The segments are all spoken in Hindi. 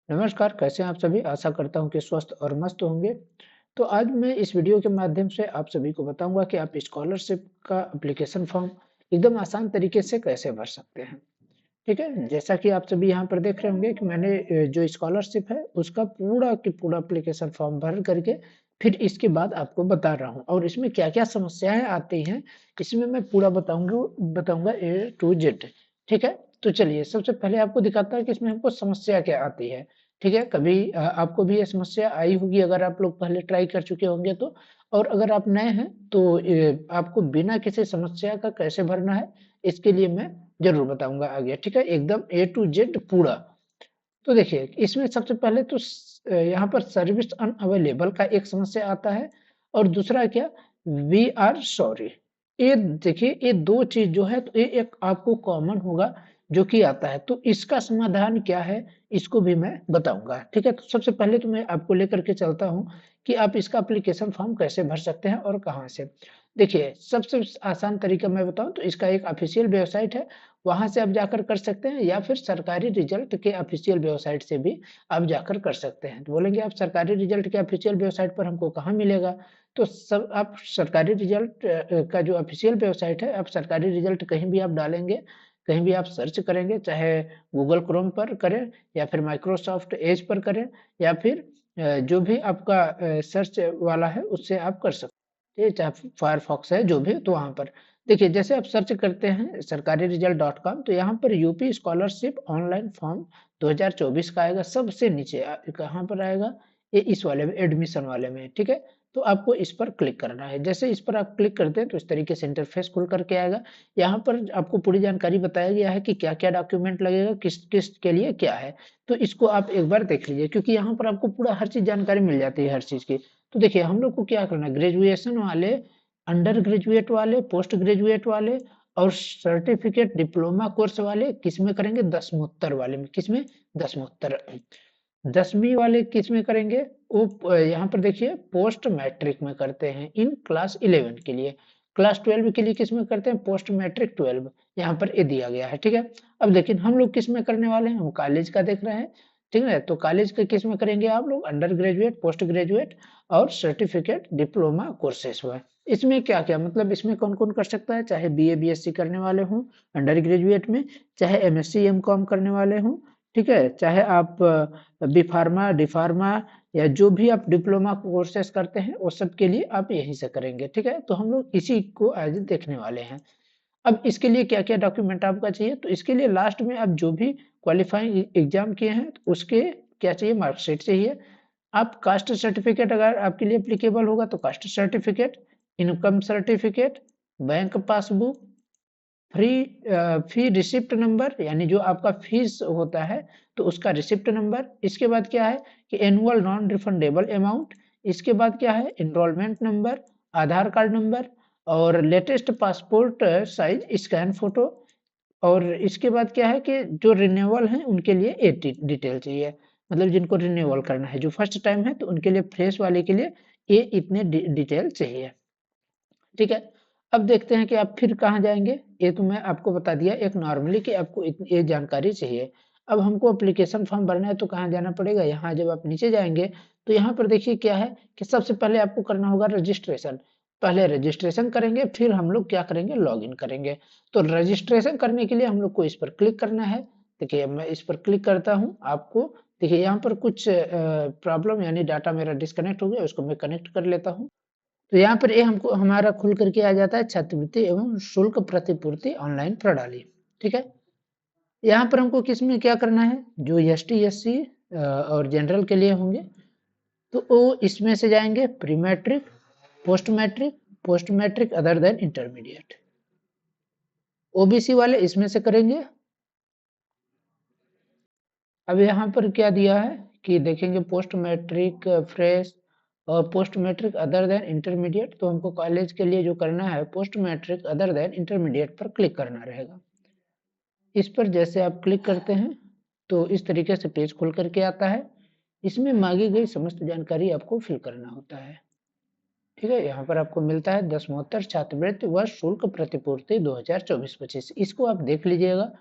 नमस्कार, कैसे हैं आप सभी? आशा करता हूँ कि स्वस्थ और मस्त होंगे। तो आज मैं इस वीडियो के माध्यम से आप सभी को बताऊँगा कि आप स्कॉलरशिप का एप्लीकेशन फॉर्म एकदम आसान तरीके से कैसे भर सकते हैं, ठीक है? जैसा कि आप सभी यहाँ पर देख रहे होंगे कि मैंने जो स्कॉलरशिप है, उसका पूरा की पूरा एप्लीकेशन फॉर्म भर करके फिर इसके बाद आपको बता रहा हूँ और इसमें क्या-क्या समस्याएँ आती हैं, इसमें मैं पूरा बताऊँगा ए टू जेड, ठीक है? तो चलिए, सबसे पहले आपको दिखाता हूँ कि इसमें हमको समस्या क्या आती है, ठीक है? कभी आपको भी ये समस्या आई होगी अगर आप लोग पहले ट्राई कर चुके होंगे तो और अगर आप नए हैं तो आपको बिना किसी समस्या का कैसे भरना है, इसके लिए मैं ज़रूर बताऊँगा आगे, ठीक है? एकदम ए टू जेड पूरा। तो देखिए, इसमें सबसे पहले तो यहाँ पर सर्विस अनअवेलेबल का एक समस्या आता है और दूसरा क्या वी आर सॉरी। ये देखिए, ये 2 चीज़ जो है तो ये एक आपको कॉमन होगा जो कि आता है। तो इसका समाधान क्या है, इसको भी मैं बताऊँगा, ठीक है? तो सबसे पहले तो मैं आपको लेकर के चलता हूँ कि आप इसका एप्लीकेशन फॉर्म कैसे भर सकते हैं और कहाँ से। देखिए, सबसे आसान तरीका मैं बताऊँ तो इसका एक ऑफ़िशियल वेबसाइट है, वहाँ से आप जाकर कर सकते हैं या फिर सरकारी रिजल्ट के ऑफ़िशियल वेबसाइट से भी आप जाकर कर सकते हैं। तो बोलेंगे आप सरकारी रिजल्ट के ऑफ़िशियल वेबसाइट पर हमको कहाँ मिलेगा? तो सब आप सरकारी रिजल्ट का जो ऑफ़िशियल वेबसाइट है, आप सरकारी रिजल्ट कहीं भी आप डालेंगे, कहीं भी आप सर्च करेंगे, चाहे गूगल क्रोम पर करें या फिर माइक्रोसॉफ्ट एज पर करें या फिर जो भी आपका सर्च वाला है उससे आप कर सकते हैं, चाहे फायरफॉक्स है जो भी तो वहाँ पर। देखिए जैसे आप सर्च करते हैं सरकारी रिजल्ट डॉट कॉम तो यहाँ पर यूपी स्कॉलरशिप ऑनलाइन फॉर्म 2024 का आएगा सबसे नीचे कहाँ पर आएगा ये इस वाले में एडमिशन वाले में ठीक है। तो आपको इस पर क्लिक करना है, जैसे इस पर आप क्लिक करते हैं तो इस तरीके से इंटरफेस खुल करके आएगा। यहाँ पर आपको पूरी जानकारी बताया गया है कि क्या क्या डॉक्यूमेंट लगेगा, किस किस के लिए क्या है। तो इसको आप एक बार देख लीजिए क्योंकि यहाँ पर आपको पूरा हर चीज जानकारी मिल जाती है हर चीज की। तो देखिए हम लोग को क्या करना है, ग्रेजुएशन वाले, अंडर ग्रेजुएट वाले, पोस्ट ग्रेजुएट वाले और सर्टिफिकेट डिप्लोमा कोर्स वाले किसमें करेंगे, दसमोत्तर वाले में। किसमें? दसमोत्तर। 10वीं वाले किसमें करेंगे? वो यहाँ पर देखिए पोस्ट मैट्रिक में करते हैं इन क्लास 11 के लिए। क्लास 12 के लिए किसमें करते हैं? Post matric 12। यहाँ पर ये दिया गया है, ठीक है। अब लेकिन हम लोग किसमें करने वाले हैं? हम कॉलेज का देख रहे हैं, ठीक है। तो कॉलेज के किसमें करेंगे आप लोग? अंडर ग्रेजुएट, पोस्ट ग्रेजुएट और सर्टिफिकेट डिप्लोमा कोर्सेस हुआ। इसमें क्या क्या मतलब इसमें कौन कौन कर सकता है? चाहे बीए बीएससी करने वाले हों अंडर ग्रेजुएट में, चाहे एमएससी एमकॉम करने वाले हों, ठीक है, चाहे आप बी फार्मा, डी फार्मा या जो भी आप डिप्लोमा कोर्सेस करते हैं वो सब के लिए आप यहीं से करेंगे, ठीक है। तो हम लोग इसी को आज देखने वाले हैं। अब इसके लिए क्या-क्या डॉक्यूमेंट आपका चाहिए? तो इसके लिए लास्ट में आप जो भी क्वालिफाइंग एग्जाम किए हैं तो उसके क्या चाहिए? मार्कशीट चाहिए। आप कास्ट सर्टिफिकेट अगर आपके लिए एप्लीकेबल होगा तो caste certificate, income certificate, bank passbook, fee receipt number यानी जो आपका फीस होता है तो उसका रिसिप्ट नंबर। इसके बाद क्या है कि एनुअल नॉन रिफंडेबल अमाउंट। इसके बाद क्या है? एनरोलमेंट नंबर, आधार कार्ड नंबर और latest passport size scan photo. और इसके बाद क्या है कि जो रिन्यूअल है उनके लिए ये डिटेल चाहिए, मतलब जिनको रिन्यूअल करना है, जो फर्स्ट टाइम है तो उनके लिए फ्रेश वाले के लिए ये इतने डिटेल चाहिए, ठीक है। अब देखते हैं कि आप फिर कहाँ जाएँगे? ये तो मैं आपको बता दिया एक नॉर्मली कि आपको ये जानकारी चाहिए। अब हमको एप्लीकेशन फॉर्म भरना है तो कहाँ जाना पड़ेगा? यहाँ जब आप नीचे जाएँगे तो यहाँ पर देखिए क्या है कि सबसे पहले आपको करना होगा रजिस्ट्रेशन। पहले रजिस्ट्रेशन करेंगे फिर हम लोग क्या करेंगे? लॉगिन करेंगे। तो रजिस्ट्रेशन करने के लिए हम लोग को इस पर क्लिक करना है। देखिए मैं इस पर क्लिक करता हूँ, आपको देखिए यहाँ पर कुछ प्रॉब्लम यानी डाटा मेरा डिस्कनेक्ट हो गया, उसको मैं कनेक्ट कर लेता हूँ। तो यहाँ पर ये हमको हमारा खुल करके आ जाता है छात्रवृत्ति एवं शुल्क प्रतिपूर्ति ऑनलाइन प्रणाली, ठीक है। यहाँ पर हमको किसमें क्या करना है? जो एसटी एससी और जनरल के लिए होंगे तो वो इसमें से जाएंगे pre matric, post matric, post matric other than intermediate. OBC वाले इसमें से करेंगे। अब यहाँ पर क्या दिया है कि देखेंगे पोस्ट मैट्रिक फ्रेश और post matric other than intermediate. तो हमको कॉलेज के लिए जो करना है post matric other than intermediate पर क्लिक करना रहेगा। इस पर जैसे आप क्लिक करते हैं तो इस तरीके से पेज खुल करके आता है। इसमें मांगी गई समस्त जानकारी आपको फिल करना होता है, ठीक है। यहाँ पर आपको मिलता है दसमोत्तर छात्रवृत्ति व शुल्क प्रतिपूर्ति 2024-25। इसको आप देख लीजिएगा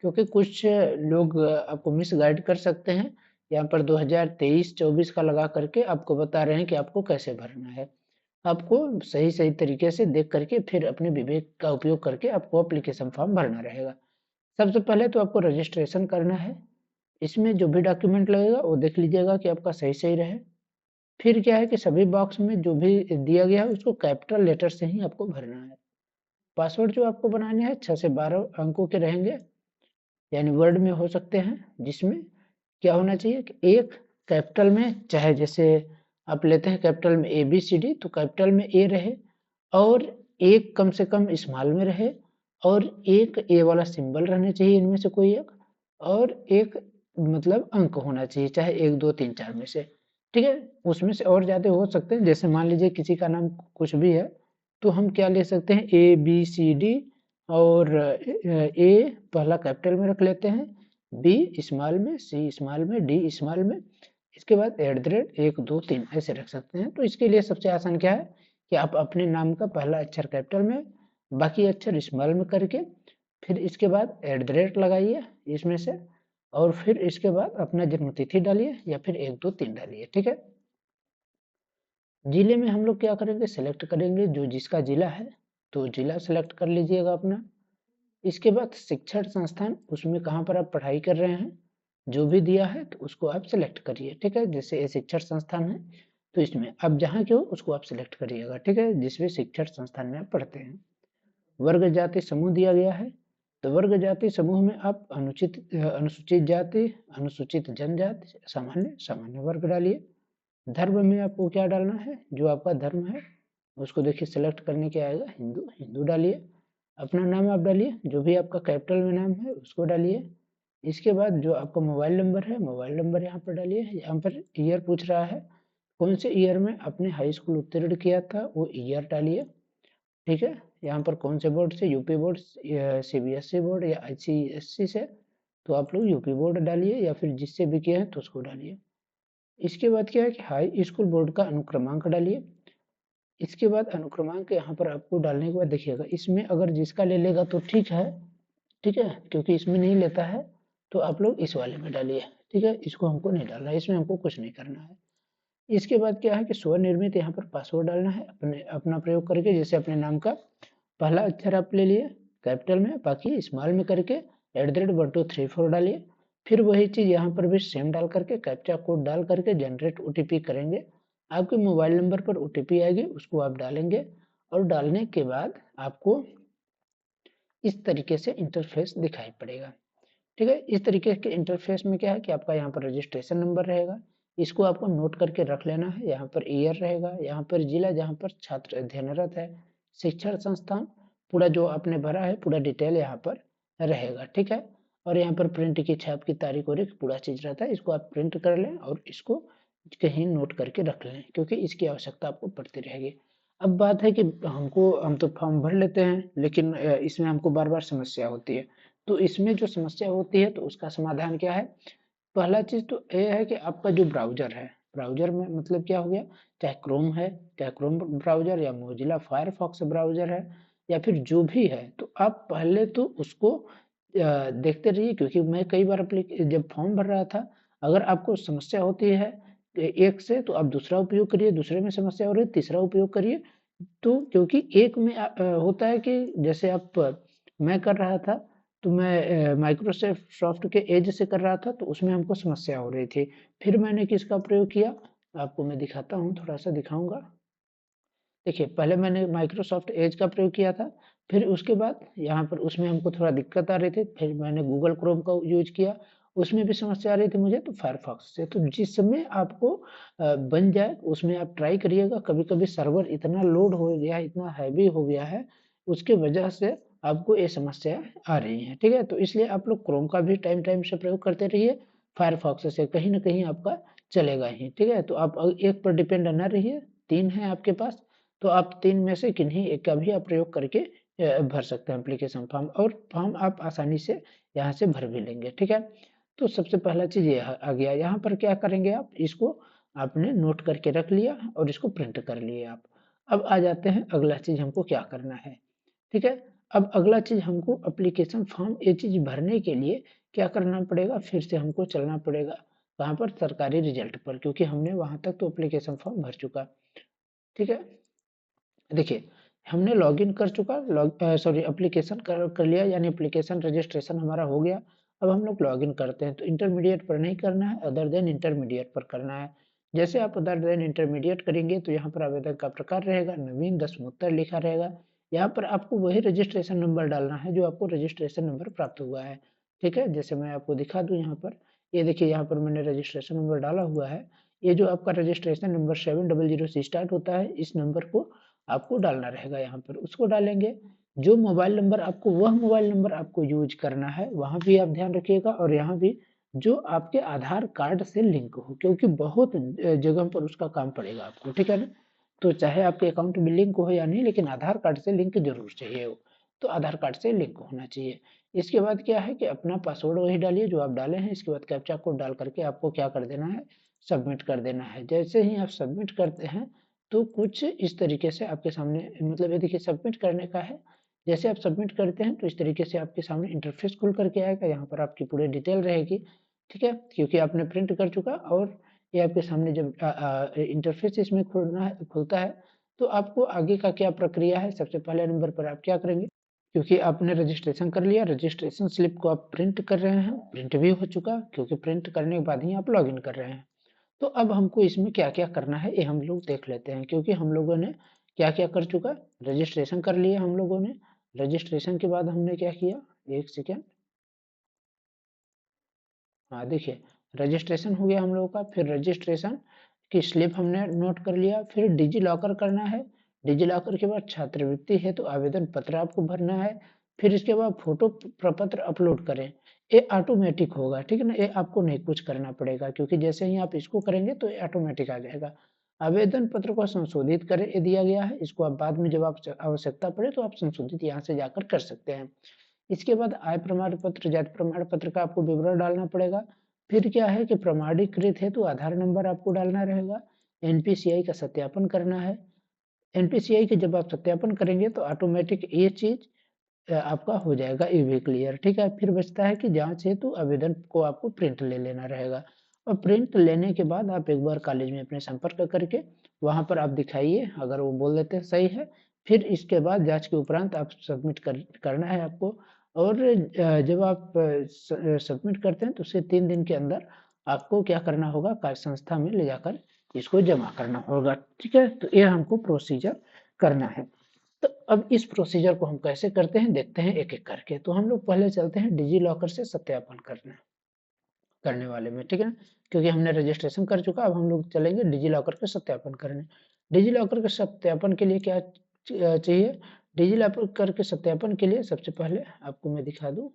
क्योंकि कुछ लोग आपको मिस गाइड कर सकते हैं। यहाँ पर 2023-24 का लगा करके आपको बता रहे हैं कि आपको कैसे भरना है। आपको सही तरीके से देख करके फिर अपने विवेक का उपयोग करके आपको एप्लीकेशन फॉर्म भरना रहेगा। सबसे पहले तो आपको रजिस्ट्रेशन करना है। इसमें जो भी डॉक्यूमेंट लगेगा वो देख लीजिएगा कि आपका सही रहे। फिर क्या है कि सभी बॉक्स में जो भी दिया गया है उसको कैपिटल लेटर से ही आपको भरना है। पासवर्ड जो आपको बनाने हैं 6 से 12 अंकों के रहेंगे, यानी वर्ड में हो सकते हैं, जिसमें क्या होना चाहिए कि एक कैपिटल में, चाहे जैसे आप लेते हैं कैपिटल में ABCD, तो कैपिटल में ए रहे, और एक कम से कम स्मॉल में रहे, और एक ए वाला सिंबल रहना चाहिए इनमें से कोई एक, और एक मतलब अंक होना चाहिए, चाहे 1 2 3 4 में से। ठीक है, उसमें से और ज्यादा हो सकते हैं, जैसे मान लीजिए किसी का नाम कुछ भी है तो हम क्या ले सकते हैं, ABCD, और ए पहला कैपिटल में रख लेते हैं, बी स्मॉल में, सी स्मॉल में, डी स्मॉल में, इसके बाद @ 1 2 3 ऐसे रख सकते हैं। तो इसके लिए सबसे आसान क्या है कि आप अपने नाम का पहला अक्षर कैपिटल में, बाकी अक्षर स्मॉल में करके, फिर इसके बाद @ लगाइए इसमें से, और फिर इसके बाद अपना जन्म तिथि डालिए या फिर 1 2 3 डालिए। ठीक है, जिले में हम लोग क्या करेंगे, सेलेक्ट करेंगे जो जिसका जिला है, तो जिला सेलेक्ट कर लीजिएगा अपना। इसके बाद शिक्षण संस्थान, उसमें कहाँ पर आप पढ़ाई कर रहे हैं, जो भी दिया है तो उसको आप सिलेक्ट करिए। ठीक है, जैसे ये शिक्षण संस्थान है तो इसमें आप जहाँ के हो उसको आप सिलेक्ट करिएगा। ठीक है, जिस भी शिक्षण संस्थान में आप पढ़ते हैं। वर्ग जाति समूह दिया गया है, तो वर्ग जाति समूह में आप अनुसूचित जाति, अनुसूचित जनजाति, सामान्य वर्ग डालिए। धर्म में आपको क्या डालना है, जो आपका धर्म है उसको देखिए सिलेक्ट करने के आएगा, हिंदू डालिए। अपना नाम आप डालिए, जो भी आपका कैपिटल में नाम है उसको डालिए। इसके बाद जो आपका मोबाइल नंबर है, मोबाइल नंबर यहाँ पर डालिए। यहाँ पर ईयर पूछ रहा है, कौन से ईयर में आपने हाई स्कूल उत्तीर्ण किया था वो ईयर डालिए। ठीक है, यहाँ पर कौन से बोर्ड से, यूपी बोर्ड, CBSE बोर्ड या ICSE से, तो आप लोग यूपी बोर्ड डालिए, या फिर जिससे भी किया है तो उसको डालिए। इसके बाद क्या है कि हाई स्कूल बोर्ड का अनुक्रमांक डालिए। इसके बाद अनुक्रमांक यहाँ पर आपको डालने के बाद देखिएगा, इसमें अगर जिसका ले लेगा तो ठीक है, ठीक है, क्योंकि इसमें नहीं लेता है तो आप लोग इस वाले में डालिए। ठीक है, इसको हमको नहीं डालना है, इसमें हमको कुछ नहीं करना है। इसके बाद क्या है कि स्वनिर्मित यहाँ पर पासवर्ड डालना है, अपना प्रयोग करके, जैसे अपने नाम का पहला अक्षर आप ले लिए कैपिटल में, बाकी स्मॉल में करके @1234 डालिए। फिर वही चीज यहाँ पर भी सेम डाल करके कैप्चा कोड डाल करके जनरेट OTP करेंगे। आपके मोबाइल नंबर पर OTP आएगी, उसको आप डालेंगे, और डालने के बाद आपको इस तरीके से इंटरफेस दिखाई पड़ेगा। ठीक है, इस तरीके के इंटरफेस में क्या है कि आपका यहाँ पर रजिस्ट्रेशन नंबर रहेगा, इसको आपको नोट करके रख लेना है। यहाँ पर ईयर रहेगा, यहाँ पर जिला जहाँ पर छात्र अध्ययनरत है, शिक्षण संस्थान, पूरा जो आपने भरा है पूरा डिटेल यहाँ पर रहेगा। ठीक है, और यहाँ पर प्रिंट की छाप की तारीख और पूरा चीज रहता है, इसको आप प्रिंट कर लें और इसको कहीं नोट करके रख लें, क्योंकि इसकी आवश्यकता आपको पड़ती रहेगी। अब बात है कि हम तो फॉर्म भर लेते हैं, लेकिन इसमें हमको बार बार समस्या होती है। तो इसमें जो समस्या होती है तो उसका समाधान क्या है, पहला चीज तो ये है कि आपका जो ब्राउजर है, ब्राउजर में मतलब क्या हो गया, चाहे क्रोम है, चाहे क्रोम ब्राउजर, या मोजिला फायरफॉक्स ब्राउजर है, या फिर जो भी है, तो आप पहले तो उसको देखते रहिए। क्योंकि मैं कई बार जब फॉर्म भर रहा था, अगर आपको समस्या होती है एक से, तो आप दूसरा उपयोग करिए, दूसरे में समस्या हो रही है तीसरा उपयोग करिए। तो क्योंकि एक में होता है कि जैसे आप मैं कर रहा था, तो मैं माइक्रोसॉफ्ट सॉफ्ट के एज से कर रहा था, तो उसमें हमको समस्या हो रही थी। फिर मैंने किसका प्रयोग किया, आपको मैं दिखाता हूँ, थोड़ा सा दिखाऊंगा। देखिए, पहले मैंने माइक्रोसॉफ्ट एज का प्रयोग किया था, फिर उसके बाद यहाँ पर उसमें हमको थोड़ा दिक्कत आ रही थी, फिर मैंने गूगल क्रोम का यूज किया, उसमें भी समस्या आ रही थी मुझे, तो फायरफॉक्स से। तो जिस समय आपको बन जाए उसमें आप ट्राई करिएगा। कभी कभी सर्वर इतना लोड हो गया है, इतना हैवी हो गया है, उसके वजह से आपको ये समस्या आ रही है। ठीक है, तो इसलिए आप लोग क्रोम का भी टाइम टाइम से प्रयोग करते रहिए, फायरफॉक्स से कहीं ना कहीं आपका चलेगा ही। ठीक है, तो आप एक पर डिपेंड न रहिए, 3 है आपके पास, तो आप 3 में से किन्हीं एक का भी आप प्रयोग करके भर सकते हैं एप्लीकेशन फॉर्म, और फॉर्म आप आसानी से यहाँ से भर भी लेंगे। ठीक है, तो सबसे पहला चीज ये आ गया। यहाँ पर क्या करेंगे, आप इसको आपने नोट करके रख लिया और इसको प्रिंट कर लिए आप। अब आ जाते हैं अगला चीज हमको क्या करना है। ठीक है, अब अगला चीज हमको एप्लीकेशन फॉर्म ये चीज भरने के लिए क्या करना पड़ेगा, फिर से हमको चलना पड़ेगा कहाँ पर? सरकारी रिजल्ट पर, क्योंकि हमने वहाँ तक तो एप्लीकेशन फॉर्म भर चुका। ठीक है, देखिए हमने लॉगिन कर चुका, सॉरी एप्लीकेशन कर लिया, यानी एप्लीकेशन रजिस्ट्रेशन हमारा हो गया। अब हम लोग लॉगिन करते हैं, तो इंटरमीडिएट पर नहीं करना है, अदर देन इंटरमीडिएट पर करना है। जैसे आप अदर देन इंटरमीडिएट करेंगे तो यहाँ पर आवेदन का प्रकार रहेगा नवीन दसमोत्तर लिखा रहेगा। यहाँ पर आपको वही रजिस्ट्रेशन नंबर डालना है जो आपको रजिस्ट्रेशन नंबर प्राप्त हुआ है। ठीक है, जैसे मैं आपको दिखा दूँ यहाँ पर, ये देखिए यहाँ पर मैंने रजिस्ट्रेशन नंबर डाला हुआ है। ये जो आपका रजिस्ट्रेशन नंबर 700 से स्टार्ट होता है, इस नंबर को आपको डालना रहेगा यहाँ पर, उसको डालेंगे। जो मोबाइल नंबर आपको, वह मोबाइल नंबर आपको यूज करना है, वहाँ भी आप ध्यान रखिएगा, और यहाँ भी जो आपके आधार कार्ड से लिंक हो, क्योंकि बहुत जगह पर उसका काम पड़ेगा आपको। ठीक है ना, तो चाहे आपके अकाउंट में लिंक हो या नहीं, लेकिन आधार कार्ड से लिंक जरूर चाहिए हो, तो आधार कार्ड से लिंक होना चाहिए। इसके बाद क्या है कि अपना पासवर्ड वही डालिए जो आप डाले हैं। इसके बाद कैप्चा कोड डाल करके आपको क्या कर देना है? सबमिट कर देना है। जैसे ही आप सबमिट करते हैं तो कुछ इस तरीके से आपके सामने, मतलब ये देखिए सबमिट करने का है। जैसे आप सबमिट करते हैं तो इस तरीके से आपके सामने इंटरफेस खुल करके आएगा। यहाँ पर आपकी पूरी डिटेल रहेगी। ठीक है, क्योंकि आपने प्रिंट कर चुका, और ये आपके सामने जब इंटरफेस इसमें खुलता है, तो आपको आगे का क्या प्रक्रिया है? सबसे पहले नंबर पर आप क्या करेंगे, क्योंकि आपने रजिस्ट्रेशन कर लिया, रजिस्ट्रेशन स्लिप को आप प्रिंट कर रहे हैं, प्रिंट भी हो चुका, क्योंकि प्रिंट करने के बाद ही आप लॉगिन कर रहे हैं। तो अब हमको इसमें क्या-क्या करना है ये हम लोग देख लेते हैं, क्योंकि हम लोगों ने क्या-क्या कर चुका, रजिस्ट्रेशन कर लिया हम लोगों ने। रजिस्ट्रेशन के बाद हमने क्या किया, एक सेकेंड, हाँ देखिए रजिस्ट्रेशन हो गया हम लोगों का। फिर रजिस्ट्रेशन की स्लिप हमने नोट कर लिया। फिर डिजी लॉकर करना है। डिजी लॉकर के बाद छात्रवृत्ति है तो आवेदन पत्र आपको भरना है। फिर इसके बाद फोटो प्रपत्र अपलोड करें। ये ऑटोमेटिक होगा, ठीक है ना, ये आपको नहीं कुछ करना पड़ेगा, क्योंकि जैसे ही आप इसको करेंगे तो ये ऑटोमेटिक आ जाएगा। आवेदन पत्र को संशोधित करें, ये दिया गया है। इसको आप बाद में जब आप आवश्यकता पड़े तो आप संशोधित यहाँ से जाकर कर सकते हैं। इसके बाद आय प्रमाण पत्र, जाति प्रमाण पत्र का आपको विवरण डालना पड़ेगा। फिर क्या है कि प्रमाणीकृत है तो आधार नंबर आपको डालना रहेगा। एनपीसीआई का सत्यापन करना है। एनपीसीआई के जब आप सत्यापन करेंगे तो ऑटोमेटिक ये चीज आपका हो जाएगा ये भी क्लियर। ठीक है, फिर बचता है कि जांच हेतु आवेदन को आपको प्रिंट ले लेना रहेगा, और प्रिंट लेने के बाद आप एक बार कॉलेज में अपने संपर्क करके वहां पर आप दिखाइए, अगर वो बोल देते हैं सही है, फिर इसके बाद जांच के उपरांत आप सबमिट करना है आपको। और जब आप सबमिट करते हैं तो उससे 3 दिन के अंदर आपको क्या करना होगा, कार्य संस्था में ले जाकर इसको जमा करना होगा। ठीक है, तो ये हमको प्रोसीजर करना है। तो अब इस प्रोसीजर को हम कैसे करते हैं देखते हैं एक एक करके। तो हम लोग पहले चलते हैं डिजी लॉकर से सत्यापन करने वाले में। ठीक है, क्योंकि हमने रजिस्ट्रेशन कर चुका, अब हम लोग चलेंगे डिजी लॉकर के सत्यापन करने। डिजी लॉकर के सत्यापन के लिए क्या चाहिए? डिजी लॉकर के सत्यापन के लिए सबसे पहले आपको मैं दिखा दूं,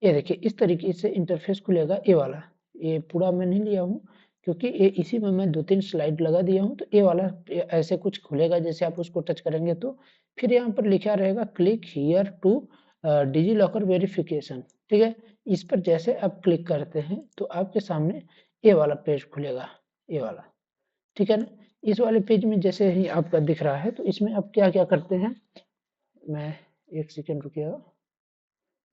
ये देखिए इस तरीके से इंटरफेस खुलेगा। ये वाला, ये पूरा मैं नहीं लिया हूँ, क्योंकि ये इसी में मैं 2-3 स्लाइड लगा दिया हूँ। तो ये वाला ऐसे कुछ खुलेगा, जैसे आप उसको टच करेंगे तो फिर यहाँ पर लिखा रहेगा click here to DigiLocker verification. ठीक है, इस पर जैसे आप क्लिक करते हैं तो आपके सामने ये वाला पेज खुलेगा, ये वाला। ठीक है ना, इस वाले पेज में जैसे ही आपका दिख रहा है तो इसमें आप क्या क्या करते हैं, मैं एक सेकेंड रुकिएगा।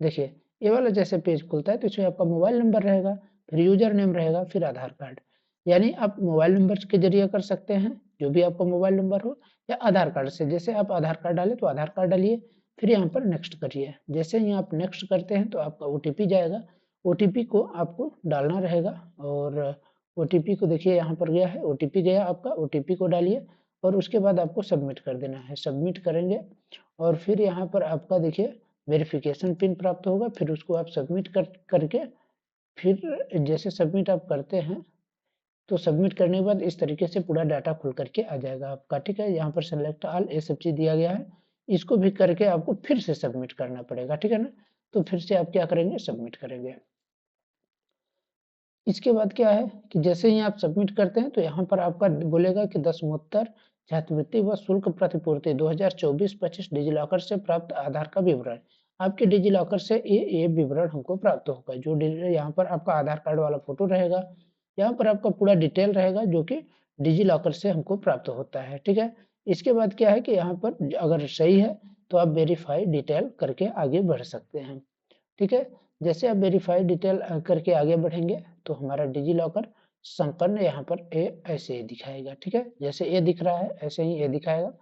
देखिए ये वाला जैसे पेज खुलता है तो इसमें आपका मोबाइल नंबर रहेगा, फिर यूजर नेम रहेगा, फिर आधार कार्ड। यानी आप मोबाइल नंबर के जरिए कर सकते हैं, जो भी आपका मोबाइल नंबर हो, या आधार कार्ड से। जैसे आप आधार कार्ड डालें तो आधार कार्ड डालिए, फिर यहाँ पर नेक्स्ट करिए। जैसे ही आप नेक्स्ट करते हैं तो आपका ओटीपी जाएगा, ओटीपी को आपको डालना रहेगा। और ओटीपी को देखिए यहाँ पर गया है, ओटीपी गया आपका, ओटीपी को डालिए और उसके बाद आपको सबमिट कर देना है। सबमिट करेंगे और फिर यहाँ पर आपका देखिए वेरिफिकेशन पिन प्राप्त होगा, फिर उसको आप सबमिट करके फिर जैसे सबमिट आप करते हैं तो सबमिट करने के बाद इस तरीके से पूरा डाटा खुल करके आ जाएगा आपका। ठीक है, यहाँ पर सेलेक्ट ऑल ये सब चीज दिया गया है, इसको भी करके आपको फिर से सबमिट करना पड़ेगा। ठीक है ना, तो फिर से आप क्या करेंगे, सबमिट करेंगे। इसके बाद क्या है कि जैसे ही आप सबमिट करते हैं तो यहाँ पर आपका बोलेगा कि दसमोत्तर छात्रवृत्ति व शुल्क प्रतिपूर्ति 2024-25 डिजिलॉकर से प्राप्त आधार का विवरण। आपके डिजिलॉकर से ये विवरण हमको प्राप्त होगा। जो यहाँ पर आपका आधार कार्ड वाला फोटो रहेगा, यहाँ पर आपका पूरा डिटेल रहेगा जो कि डिजिलॉकर से हमको प्राप्त होता है। ठीक है, इसके बाद क्या है कि यहाँ पर अगर सही है तो आप वेरीफाई डिटेल करके आगे बढ़ सकते हैं। ठीक है, जैसे आप वेरीफाई डिटेल करके आगे बढ़ेंगे तो हमारा डिजी लॉकर संपन्न यहाँ पर ए ऐसे ही दिखाएगा। ठीक है, जैसे ए दिख रहा है ऐसे ही ए दिखाएगा।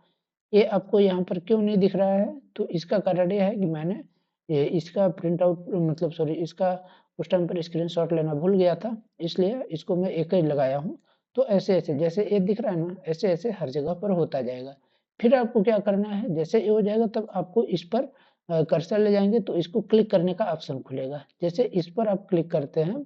ये आपको यहाँ पर क्यों नहीं दिख रहा है, तो इसका कारण ये है कि मैंने इसका प्रिंट आउट मतलब सॉरी इसका उस टाइम पर स्क्रीनशॉट लेना भूल गया था, इसलिए इसको मैं एक ही लगाया हूँ। तो ऐसे ऐसे जैसे ये दिख रहा है ना, ऐसे ऐसे हर जगह पर होता जाएगा। फिर आपको क्या करना है, जैसे ये हो जाएगा तब आपको इस पर कर्सर ले जाएंगे तो इसको क्लिक करने का ऑप्शन खुलेगा। जैसे इस पर आप क्लिक करते हैं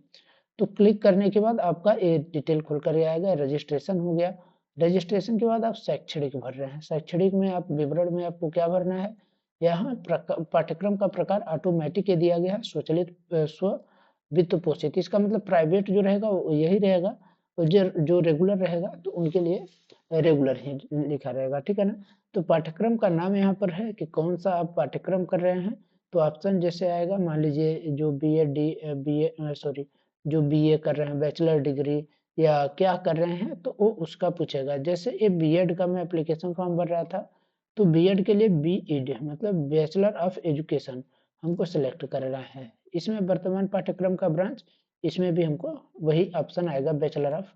तो क्लिक करने के बाद आपका ये डिटेल खुल कर आएगा, रजिस्ट्रेशन हो गया। रजिस्ट्रेशन के बाद आप शैक्षणिक भर रहे हैं, शैक्षणिक में आप विवरण में आपको क्या भरना है, यहाँ पाठ्यक्रम का प्रकार ऑटोमेटिक ये दिया गया है, स्वचालित स्व वित्त पोषित। इसका मतलब प्राइवेट जो रहेगा वो यही रहेगा, और जो रेगुलर रहेगा तो उनके लिए रेगुलर ही लिखा रहेगा। ठीक है ना। तो पाठ्यक्रम का नाम यहाँ पर है कि कौन सा आप पाठ्यक्रम कर रहे हैं। तो ऑप्शन जैसे आएगा, मान लीजिए जो बी ए सॉरी जो बीए कर रहे हैं, बैचलर डिग्री या क्या कर रहे हैं, तो वो उसका पूछेगा। जैसे ये बीएड का मैं एप्लीकेशन फॉर्म भर रहा था, तो बीएड के लिए बीएड मतलब बैचलर ऑफ एजुकेशन हमको सेलेक्ट करना है। इसमें वर्तमान पाठ्यक्रम का ब्रांच, इसमें भी हमको वही ऑप्शन आएगा, बैचलर ऑफ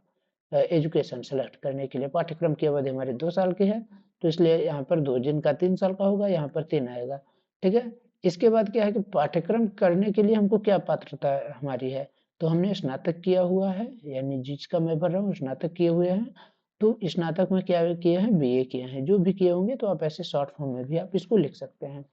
एजुकेशन सेलेक्ट करने के लिए। पाठ्यक्रम की अवधि हमारी 2 साल की है, तो इसलिए यहाँ पर 2, जिनका 3 साल का होगा यहाँ पर 3 आएगा। ठीक है। इसके बाद क्या है कि पाठ्यक्रम करने के लिए हमको क्या पात्रता हमारी है, तो हमने स्नातक किया हुआ है, यानी जिसका मैं भर रहा हूँ स्नातक किए हुए हैं। तो स्नातक में क्या किए हैं, बीए किए हैं। जो भी किए होंगे तो आप ऐसे शॉर्ट फॉर्म में भी आप इसको लिख सकते हैं।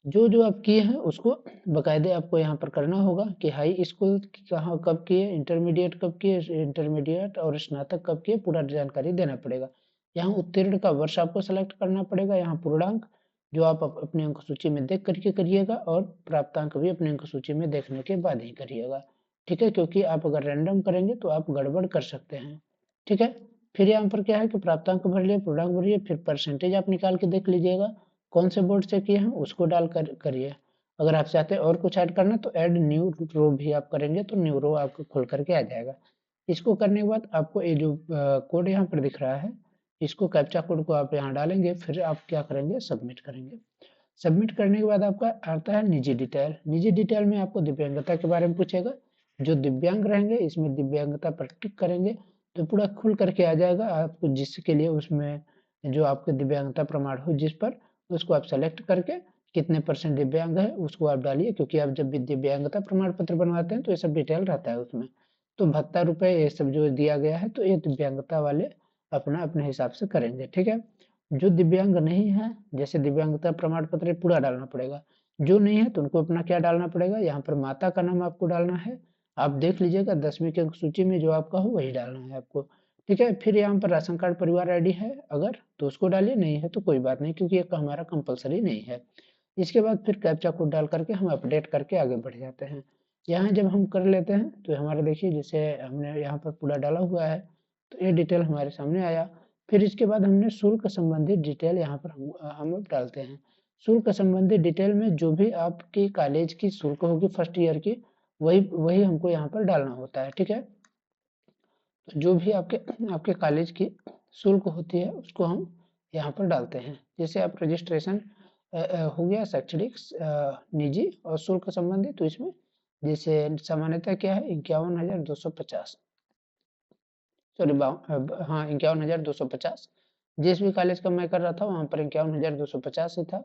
जो जो आप किए हैं उसको बकायदे आपको यहाँ पर करना होगा कि हाई स्कूल कहाँ कब किए, इंटरमीडिएट कब किए, इंटरमीडिएट और स्नातक कब किए, पूरा जानकारी देना पड़ेगा। यहाँ उत्तीर्ण का वर्ष आपको सेलेक्ट करना पड़ेगा। यहाँ पूर्णांक जो आप अपने अंक सूची में देख करके करिएगा, और प्राप्तांक भी अपने अंक सूची में देखने के बाद ही करिएगा। ठीक है, क्योंकि आप अगर रैंडम करेंगे तो आप गड़बड़ कर सकते हैं। ठीक है। फिर यहाँ पर क्या है कि प्राप्तांक भर लिए, पूर्णांक भरिए, फिर परसेंटेज आप निकाल के देख लीजिएगा कौन से बोर्ड से किए हैं उसको डाल कर करिए। अगर आप चाहते हैं और कुछ ऐड करना तो ऐड न्यू रो भी आप करेंगे तो न्यू रो आपको खुल करके आ जाएगा। इसको करने के बाद आपको ये जो कोड यहाँ पर दिख रहा है, इसको कैप्चा कोड को आप यहाँ डालेंगे, फिर आप क्या करेंगे, सबमिट करेंगे। सबमिट करने के बाद आपका आता है निजी डिटेल। निजी डिटेल में आपको दिव्यांगता के बारे में पूछेगा। जो दिव्यांग रहेंगे इसमें दिव्यांगता पर टिक करेंगे तो पूरा खुल करके आ जाएगा आपको, जिसके लिए उसमें जो आपके दिव्यांगता प्रमाण हो जिस पर, उसको आप सेलेक्ट करके कितने % दिव्यांग है उसको आप डालिए, क्योंकि आप जब भी दिव्यांगता प्रमाण पत्र बनवाते हैं तो ये सब डिटेल रहता है उसमें। तो 72 रुपये ये सब जो दिया गया है, तो ये दिव्यांगता वाले अपना अपने हिसाब से करेंगे। ठीक है। जो दिव्यांग नहीं है, जैसे दिव्यांगता प्रमाण पत्र पूरा डालना पड़ेगा। जो नहीं है तो उनको अपना क्या डालना पड़ेगा, यहाँ पर माता का नाम आपको डालना है। आप देख लीजिएगा 10वीं की अंक सूची में जो आपका हो वही डालना है आपको। ठीक है। फिर यहाँ पर राशन कार्ड परिवार आईडी है अगर, तो उसको डालिए, नहीं है तो कोई बात नहीं, क्योंकि ये हमारा कंपलसरी नहीं है। इसके बाद फिर कैप्चा कोड डाल करके हम अपडेट करके आगे बढ़ जाते हैं। यहाँ जब हम कर लेते हैं तो हमारा देखिए जैसे हमने यहाँ पर पूरा डाला हुआ है, तो ये डिटेल हमारे सामने आया। फिर इसके बाद हमने शुल्क संबंधित डिटेल यहाँ पर हम डालते हैं। शुल्क संबंधित डिटेल में जो भी आपकी कॉलेज की शुल्क होगी फर्स्ट ईयर की, वही वही हमको यहाँ पर डालना होता है। ठीक है। जो भी आपके आपके कॉलेज की शुल्क होती है उसको हम यहाँ पर डालते हैं। जैसे आप रजिस्ट्रेशन हो गया शैक्षणिक, निजी और शुल्क संबंधी, तो इसमें जैसे सामान्यतः क्या है 51,250, सॉरी हाँ 51,250। जिस भी कॉलेज का मैं कर रहा था वहाँ पर 51,250 ही था,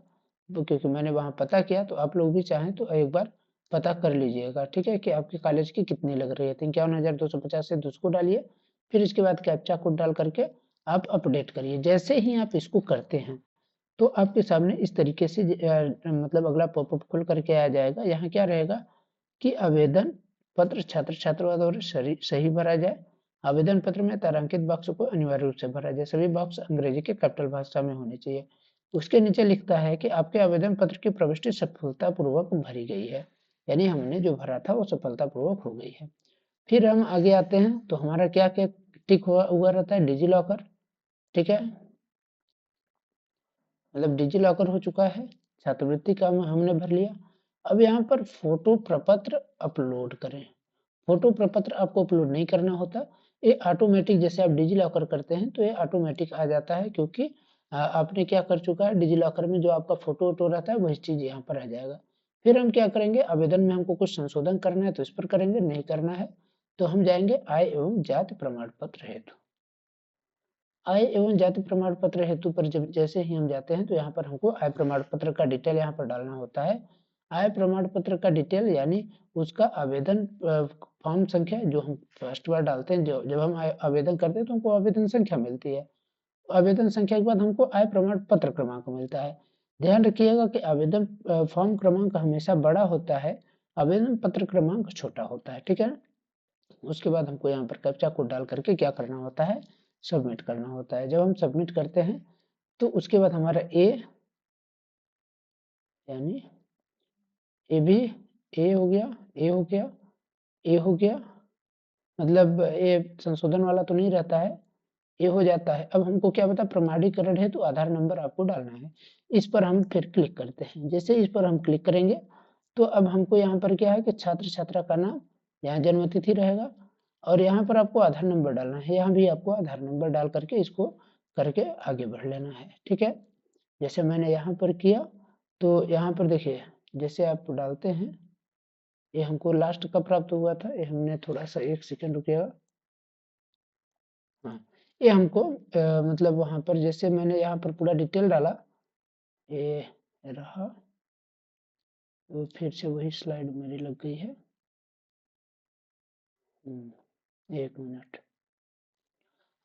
तो क्योंकि मैंने वहाँ पता किया, तो आप लोग भी चाहें तो एक बार पता कर लीजिएगा। ठीक है, कि आपके कॉलेज की कितनी लग रही है, तो 51,250 से उसको डालिए। फिर इसके बाद कैप्चा कोड डाल करके आप अपडेट करिए। जैसे ही आप इसको करते हैं तो आपके सामने इस तरीके से मतलब अगला पॉपअप खुल करके आ जाएगा। यहाँ क्या रहेगा कि आवेदन पत्र छात्र छात्रावास द्वारा सही भरा जाए। आवेदन पत्र में तारांकित बॉक्स को अनिवार्य रूप से भरा जाए। सभी बॉक्स अंग्रेजी के कैपिटल भाषा में होने चाहिए। उसके नीचे लिखता है कि आपके आवेदन पत्र की प्रविष्टि सफलतापूर्वक भरी गई है, यानी हमने जो भरा था वो सफलतापूर्वक हो गई है। फिर हम आगे आते हैं तो हमारा क्या क्या टिक हुआ रहता है, डिजी लॉकर। ठीक है, मतलब डिजी लॉकर हो चुका है, छात्रवृत्ति का हमने भर लिया। अब यहाँ पर फोटो प्रपत्र अपलोड करें। फोटो प्रपत्र आपको अपलोड नहीं करना होता, ये ऑटोमेटिक जैसे आप डिजी लॉकर करते हैं तो ये ऑटोमेटिक आ जाता है, क्योंकि आपने क्या कर चुका है, डिजी लॉकर में जो आपका फोटो वोटो रहता है वही चीज यहाँ पर आ जाएगा। फिर हम क्या करेंगे, आवेदन में हमको कुछ संशोधन करना है तो इस पर करेंगे, नहीं करना है तो हम जाएंगे आय एवं जाति प्रमाण पत्र हेतु। आय एवं जाति प्रमाण पत्र हेतु पर जब जैसे ही हम जाते हैं तो यहाँ पर हमको आय प्रमाण पत्र का डिटेल यहाँ पर डालना होता है। आय प्रमाण पत्र का डिटेल यानी उसका आवेदन फॉर्म संख्या जो हम फर्स्ट बार डालते हैं, जो जब हम आवेदन करते हैं तो हमको आवेदन संख्या मिलती है। आवेदन संख्या के बाद हमको आय प्रमाण पत्र क्रमांक मिलता है। ध्यान रखिएगा कि आवेदन फॉर्म क्रमांक हमेशा बड़ा होता है, आवेदन पत्र क्रमांक छोटा होता है, ठीक है। उसके बाद हमको यहाँ पर कैप्चा कोड डाल करके क्या करना होता है, सबमिट करना होता है। जब हम सबमिट करते हैं तो उसके बाद हमारा ए यानी ए भी ए हो गया, ए हो गया, ए हो गया, मतलब ये संशोधन वाला तो नहीं रहता है, ये हो जाता है। अब हमको क्या बता, प्रमाणीकरण है तो आधार नंबर आपको डालना है। इस पर हम फिर क्लिक करते हैं। जैसे इस पर हम क्लिक करेंगे तो अब हमको यहाँ पर क्या है कि छात्र छात्रा का नाम, यहाँ जन्म तिथि रहेगा और यहाँ पर आपको आधार नंबर डालना है। यहाँ भी आपको आधार नंबर डाल करके इसको करके आगे बढ़ लेना है, ठीक है। जैसे मैंने यहाँ पर किया तो यहाँ पर देखिए जैसे आप डालते हैं, ये हमको लास्ट कब प्राप्त हुआ था, ये हमने थोड़ा सा 1 सेकंड रुकिएगा। हाँ, ये हमको मतलब वहाँ पर जैसे मैंने यहाँ पर पूरा डिटेल डाला, ये रहा, वो फिर से वही स्लाइड मेरी लग गई है। 1 मिनट।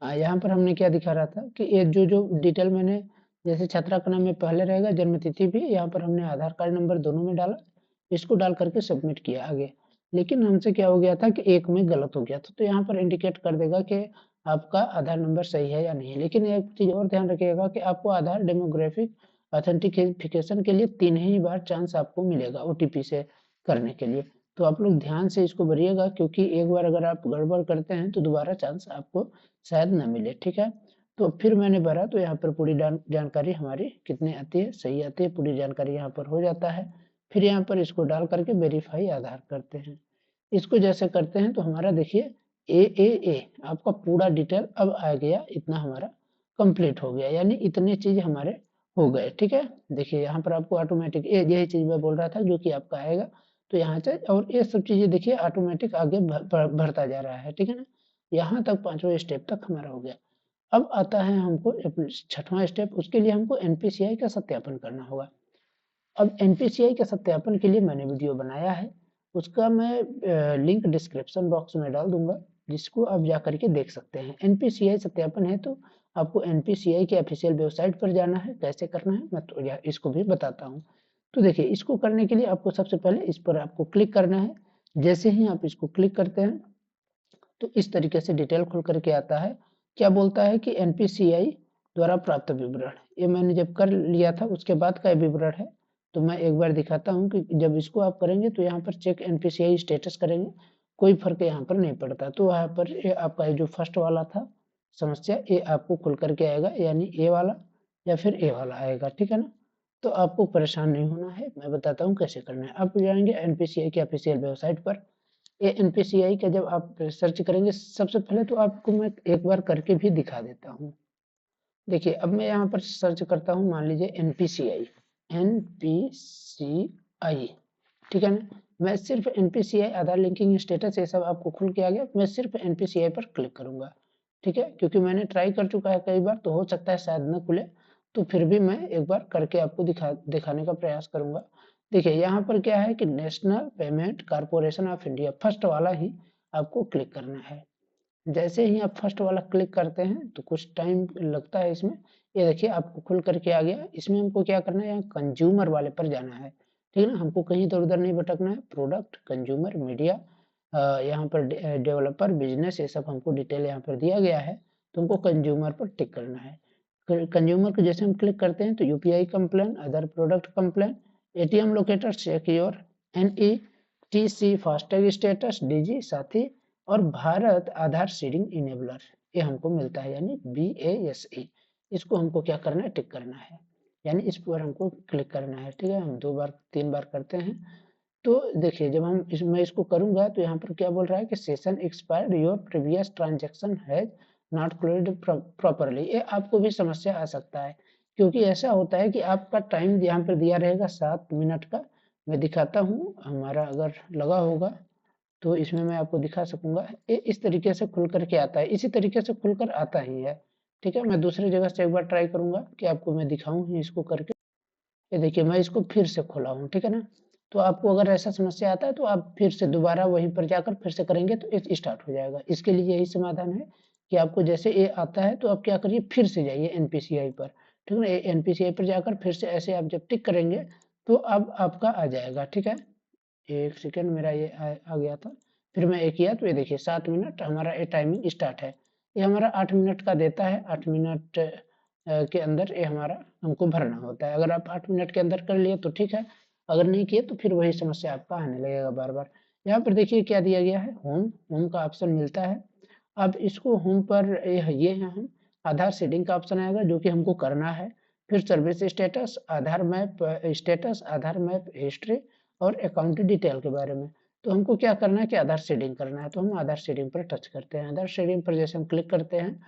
यहाँ पर हमने क्या दिखा रहा था कि ये जो जो डिटेल मैंने, जैसे छात्रा का नाम में पहले रहेगा, जन्म तिथि भी, यहाँ पर हमने आधार कार्ड नंबर दोनों में डाला, इसको डाल करके सबमिट किया आगे। लेकिन हमसे क्या हो गया था कि एक में गलत हो गया था, तो यहाँ पर इंडिकेट कर देगा कि आपका आधार नंबर सही है या नहीं। लेकिन एक चीज और ध्यान रखिएगा कि आपको आधार डेमोग्राफिक ऑथेंटिकेशन के लिए 3 ही बार चांस आपको मिलेगा ओटीपी से करने के लिए। तो आप लोग ध्यान से इसको भरिएगा, क्योंकि एक बार अगर आप गड़बड़ करते हैं तो दोबारा चांस आपको शायद ना मिले, ठीक है। तो फिर मैंने भरा तो यहाँ पर पूरी जानकारी हमारी कितनी आती है, सही आती है, पूरी जानकारी यहाँ पर हो जाता है। फिर यहाँ पर इसको डाल करके वेरीफाई आधार करते हैं। इसको जैसे करते हैं तो हमारा देखिए ए आपका पूरा डिटेल अब आ गया, इतना हमारा कंप्लीट हो गया, यानी इतने चीज हमारे हो गए, ठीक है। देखिए यहाँ पर आपको ऑटोमेटिक यही चीज मैं बोल रहा था जो कि आपका आएगा, तो यहाँ से और ये सब चीजें देखिए ऑटोमेटिक आगे बढ़ता जा रहा है, ठीक है ना। यहाँ तक 5वां स्टेप तक हमारा हो गया। अब आता है हमको 6वां स्टेप, उसके लिए हमको एनपीसीआई का सत्यापन करना होगा। अब एनपीसीआई के सत्यापन के लिए मैंने वीडियो बनाया है, उसका मैं लिंक डिस्क्रिप्शन बॉक्स में डाल दूंगा, जिसको आप जा करके देख सकते हैं। एनपीसीआई सत्यापन है तो आपको एनपीसीआई के ऑफिशियल वेबसाइट पर जाना है। कैसे करना है मैं तो इसको भी बताता हूँ। तो देखिए इसको करने के लिए आपको सबसे पहले इस पर आपको क्लिक करना है। जैसे ही आप इसको क्लिक करते हैं तो इस तरीके से डिटेल खुल करके आता है। क्या बोलता है कि एनपीसीआई द्वारा प्राप्त विवरण, ये मैंने जब कर लिया था उसके बाद का विवरण है। तो मैं एक बार दिखाता हूँ कि जब इसको आप करेंगे तो यहाँ पर चेक एनपीसीआई स्टेटस करेंगे, कोई फर्क यहाँ पर नहीं पड़ता। तो यहाँ पर ये आपका जो फर्स्ट वाला था समस्या, ये आपको खुल करके आएगा, यानी ए वाला या फिर ए वाला आएगा, ठीक है ना। तो आपको परेशान नहीं होना है, मैं बताता हूँ कैसे करना है। आप जाएंगे एनपीसीआई की ऑफिशियल वेबसाइट पर। ये एनपीसीआई का जब आप सर्च करेंगे, सबसे पहले तो आपको मैं एक बार करके भी दिखा देता हूँ। देखिए अब मैं यहाँ पर सर्च करता हूँ, मान लीजिए एनपीसीआई, एनपीसीआई, ठीक है ना। मैं सिर्फ एनपीसीआई आधार लिंकिंग स्टेटस ये सब आपको खुल के आ गया, मैं सिर्फ एनपीसीआई पर क्लिक करूंगा, ठीक है। क्योंकि मैंने ट्राई कर चुका है कई बार, तो हो सकता है शायद न खुले, तो फिर भी मैं एक बार करके आपको दिखाने का प्रयास करूंगा। देखिए यहाँ पर क्या है कि national payment corporation of India, first वाला ही आपको क्लिक करना है। जैसे ही आप फर्स्ट वाला क्लिक करते हैं तो कुछ टाइम लगता है इसमें। ये देखिए आपको खुल करके आ गया। इसमें हमको क्या करना है, यहाँ कंज्यूमर वाले पर जाना है, ठीक है ना। हमको कहीं इधर उधर नहीं भटकना है। प्रोडक्ट, कंज्यूमर, मीडिया, यहाँ पर डेवलपर, बिजनेस, ये सब हमको डिटेल यहाँ पर दिया गया है। तो हमको कंज्यूमर पर टिक करना है। कंज्यूमर को जैसे हम क्लिक करते हैं तो UPI complain, other product complain, ATM locator, check your NETC, FASTag status, DigiSaathi और भारत आधार सीडिंग इनेबलर, ये हमको मिलता है, यानी BASE। इसको हमको क्या करना है, टिक करना है, यानी इस पर हमको क्लिक करना है, ठीक है। हम 2 बार 3 बार करते हैं। तो देखिए जब मैं इसको करूंगा तो यहाँ पर क्या बोल रहा है कि session expired, your previous transaction has not closed properly. ये आपको भी समस्या आ सकता है, क्योंकि ऐसा होता है कि आपका टाइम यहाँ पर दिया रहेगा 7 मिनट का। मैं दिखाता हूँ, हमारा अगर लगा होगा तो इसमें मैं आपको दिखा सकूँगा। ये इस तरीके से खुल कर के आता है, इसी तरीके से खुलकर आता ही है। ठीक है, मैं दूसरी जगह से एक बार ट्राई करूँगा कि आपको मैं दिखाऊँ ही इसको करके। ये देखिए मैं इसको फिर से खोला हूँ, ठीक है ना? तो आपको अगर ऐसा समस्या आता है तो आप फिर से दोबारा वहीं पर जाकर फिर से करेंगे तो ये स्टार्ट हो जाएगा। इसके लिए यही समाधान है कि आपको जैसे ये आता है तो आप क्या करिए, फिर से जाइए एनपीसीआई पर, ठीक है ना? एनपीसीआई पर जाकर फिर से ऐसे आप जब टिक करेंगे तो अब आपका आ जाएगा, ठीक है? 1 सेकंड मेरा ये आ गया था। फिर मैं ये किया तो ये देखिए 7 मिनट हमारा ये टाइमिंग स्टार्ट है। ये हमारा 8 मिनट का देता है, 8 मिनट के अंदर ये हमारा हमको भरना होता है। अगर आप 8 मिनट के अंदर कर लिए तो ठीक है, अगर नहीं किए तो फिर वही समस्या आपका आने लगेगा बार-बार। यहाँ पर देखिए क्या दिया गया है, होम, होम का ऑप्शन मिलता है। अब इसको होम पर ये है हम आधार सीडिंग का ऑप्शन आएगा जो कि हमको करना है। फिर सर्विस स्टेटस, आधार मैप स्टेटस, आधार मैप हिस्ट्री और अकाउंट डिटेल के बारे में। तो हमको क्या करना है कि आधार सीडिंग करना है, तो हम आधार सीडिंग पर टच करते हैं। आधार सीडिंग पर जैसे हम क्लिक करते हैं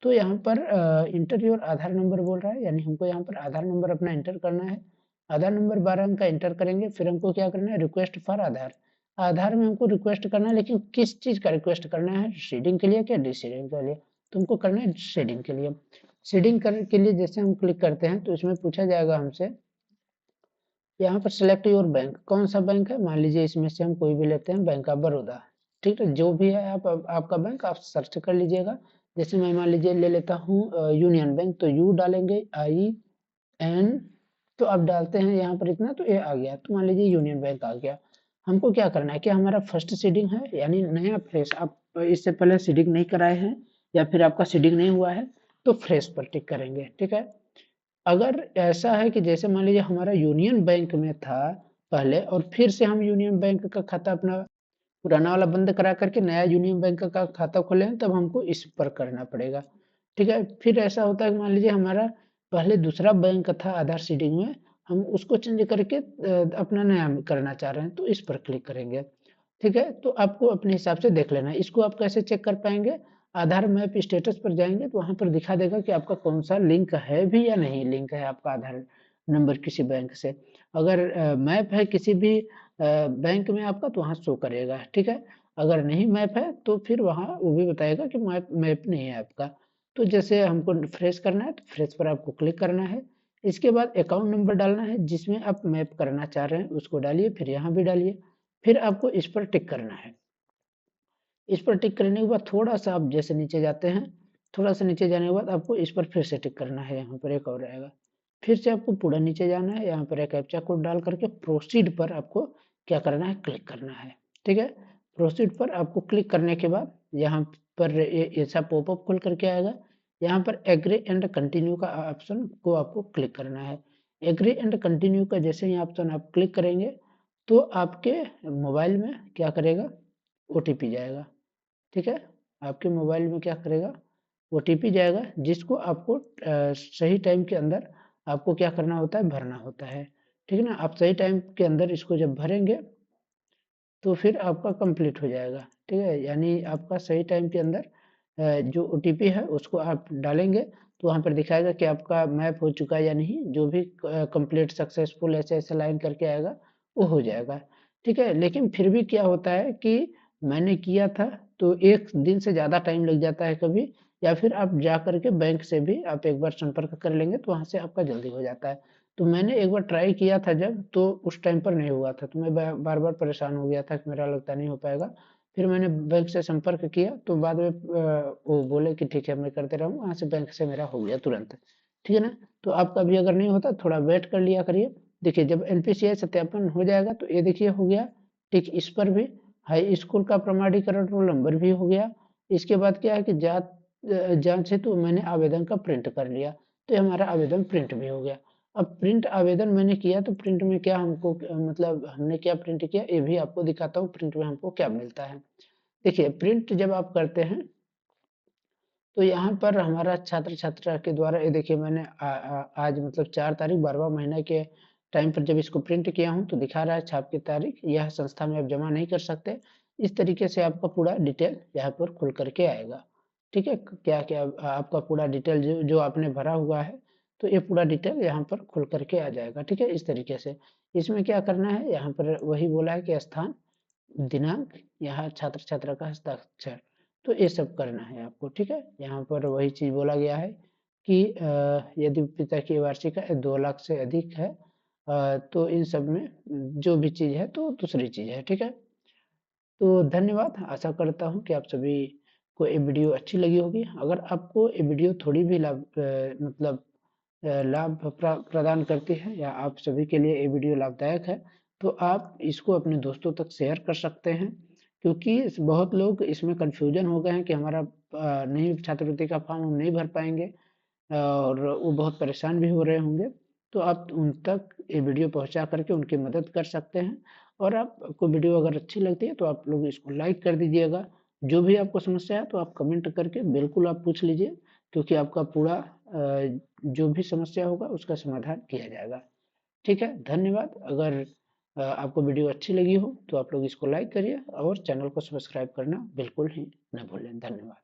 तो यहाँ पर इंटर योर आधार नंबर बोल रहा है, यानी हमको यहाँ पर आधार नंबर अपना इंटर करना है। आधार नंबर 12 अंक का इंटर करेंगे, फिर हमको क्या करना है, रिक्वेस्ट फॉर आधार। आधार में हमको रिक्वेस्ट करना है, लेकिन किस चीज़ का रिक्वेस्ट करना है, सीडिंग के लिए क्या डीसीडिंग के लिए? तो हमको करना है सीडिंग के लिए। सीडिंग कर के लिए जैसे हम क्लिक करते हैं तो इसमें पूछा जाएगा हमसे, यहाँ पर सिलेक्ट योर बैंक, कौन सा बैंक है, मान लीजिए इसमें से हम कोई भी लेते हैं, बैंक ऑफ बड़ौदा, ठीक है? जो भी है आपका बैंक आप सर्च कर लीजिएगा। जैसे मैं मान लीजिए ले लेता हूँ यूनियन बैंक, तो यू डालेंगे, आई एन, तो अब डालते हैं यहाँ पर इतना तो ये आ गया, तो मान लीजिए यूनियन बैंक आ गया। हमको क्या करना है कि हमारा फर्स्ट सीडिंग है, यानी नया फ्रेश, आप इससे पहले सीडिंग नहीं कराए हैं या फिर आपका सीडिंग नहीं हुआ है तो फ्रेश पर टिक करेंगे, ठीक है? अगर ऐसा है कि जैसे मान लीजिए हमारा यूनियन बैंक में था पहले और फिर से हम यूनियन बैंक का खाता अपना पुराना वाला बंद करा करके नया यूनियन बैंक का खाता खोले हैं, तब हमको इस पर करना पड़ेगा, ठीक है? फिर ऐसा होता है कि मान लीजिए हमारा पहले दूसरा बैंक था आधार सीडिंग में, हम उसको चेंज करके अपना नया करना चाह रहे हैं तो इस पर क्लिक करेंगे, ठीक है? तो आपको अपने हिसाब से देख लेना है। इसको आप कैसे चेक कर पाएँगे? आधार मैप स्टेटस पर जाएँगे तो वहाँ पर दिखा देगा कि आपका कौन-सा लिंक है भी या नहीं लिंक है आपका आधार नंबर किसी बैंक से। अगर मैप है किसी भी बैंक में आपका तो वहाँ शो करेगा, ठीक है? अगर नहीं मैप है तो फिर वहाँ वो भी बताएगा कि मैप मैप नहीं है आपका। तो जैसे हमको फ्रेश करना है तो फ्रेश पर आपको क्लिक करना है। इसके बाद अकाउंट नंबर डालना है, जिसमें आप मैप करना चाह रहे हैं उसको डालिए, फिर यहाँ भी डालिए। फिर आपको इस पर टिक करना है। इस पर टिक करने के बाद थोड़ा-सा आप जैसे नीचे जाते हैं, थोड़ा-सा नीचे जाने के बाद आपको इस पर फिर से टिक करना है, यहाँ पर एक और आएगा। फिर से आपको पूरा नीचे जाना है, यहाँ पर एक कैप्चा कोड डाल करके प्रोसीड पर आपको क्या करना है, क्लिक करना है, ठीक है? प्रोसीड पर आपको क्लिक करने के बाद यहाँ पर ये ऐसा पॉपअप खुल कर के आएगा। यहाँ पर एग्री एंड कंटिन्यू का ऑप्शन को आपको क्लिक करना है। एग्री एंड कंटिन्यू का जैसे ही ऑप्शन आप क्लिक करेंगे, तो आपके मोबाइल में क्या करेगा, ओटीपी जाएगा। ठीक है? आपके मोबाइल में क्या करेगा, ओटीपी जाएगा, जिसको आपको सही टाइम के अंदर आपको क्या करना होता है, भरना होता है। ठीक है ना? आप सही टाइम के अंदर इसको जब भरेंगे तो फिर आपका कंप्लीट हो जाएगा। ठीक है? यानी आपका सही टाइम के अंदर जो ओटीपी है उसको आप डालेंगे तो वहाँ पर दिखाएगा कि आपका मैप हो चुका है या नहीं। जो भी कंप्लीट सक्सेसफुल ऐसे-ऐसे लाइन करके आएगा वो हो जाएगा। ठीक है? लेकिन फिर भी क्या होता है कि मैंने किया था तो 1 दिन से ज़्यादा टाइम लग जाता है कभी, या फिर आप जा कर के बैंक से भी आप एक बार संपर्क कर लेंगे तो वहाँ से आपका जल्दी हो जाता है। तो मैंने एक बार ट्राई किया था जब, तो उस टाइम पर नहीं हुआ था, तो मैं बार-बार परेशान हो गया था कि मेरा लगता नहीं हो पाएगा। फिर मैंने बैंक से संपर्क किया तो बाद में वो बोले कि ठीक है मैं करते रहूँगा, वहाँ से बैंक से मेरा हो गया तुरंत। ठीक है ना? तो आपका भी अगर नहीं होता थोड़ा वेट कर लिया करिए। देखिए जब एनपीसीआई सत्यापन हो जाएगा तो ये देखिए हो गया, ठीक इस पर भी हाई स्कूल का प्रमाणीकरण रोल नंबर भी हो गया। इसके बाद क्या है कि जाँच हेतु मैंने आवेदन का प्रिंट कर लिया, तो ये हमारा आवेदन प्रिंट भी हो गया। अब प्रिंट आवेदन मैंने किया तो प्रिंट में क्या हमको मतलब हमने क्या प्रिंट किया ये भी आपको दिखाता हूँ, प्रिंट में हमको क्या मिलता है। देखिए प्रिंट जब आप करते हैं तो यहाँ पर हमारा छात्र छात्रा के द्वारा ये देखिए मैंने आज मतलब 4 तारीख 12वां महीना के टाइम पर जब इसको प्रिंट किया हूँ तो दिखा रहा है छाप की तारीख, यह संस्था में आप जमा नहीं कर सकते। इस तरीके से आपका पूरा डिटेल यहाँ पर खुल करके आएगा। ठीक है? क्या क्या आपका पूरा डिटेल जो जो आपने भरा हुआ है तो ये पूरा डिटेल यहाँ पर खुल करके आ जाएगा। ठीक है? इस तरीके से इसमें क्या करना है, यहाँ पर वही बोला है कि स्थान दिनांक, यहाँ छात्र छात्रा का हस्ताक्षर, तो ये सब करना है आपको। ठीक है, यहाँ पर वही चीज बोला गया है कि यदि पिता की वार्षिक आय 2 लाख से अधिक है तो इन सब में जो भी चीज है तो दूसरी चीज है। ठीक है, तो धन्यवाद। आशा करता हूँ कि आप सभी को ये वीडियो अच्छी लगी होगी। अगर आपको ये वीडियो थोड़ी भी मतलब लाभ प्रदान करती है या आप सभी के लिए ये वीडियो लाभदायक है, तो आप इसको अपने दोस्तों तक शेयर कर सकते हैं, क्योंकि बहुत लोग इसमें कंफ्यूजन हो गए हैं कि हमारा नहीं छात्रवृत्ति का फॉर्म हम नहीं भर पाएंगे और वो बहुत परेशान भी हो रहे होंगे। तो आप उन तक ये वीडियो पहुंचा करके उनकी मदद कर सकते हैं। और आपको वीडियो अगर अच्छी लगती है तो आप लोग इसको लाइक कर दीजिएगा। जो भी आपको समस्या है तो आप कमेंट करके बिल्कुल आप पूछ लीजिए, क्योंकि आपका पूरा जो भी समस्या होगा उसका समाधान किया जाएगा। ठीक है, धन्यवाद। अगर आपको वीडियो अच्छी लगी हो तो आप लोग इसको लाइक करिए और चैनल को सब्सक्राइब करना बिल्कुल ही न भूलें। धन्यवाद।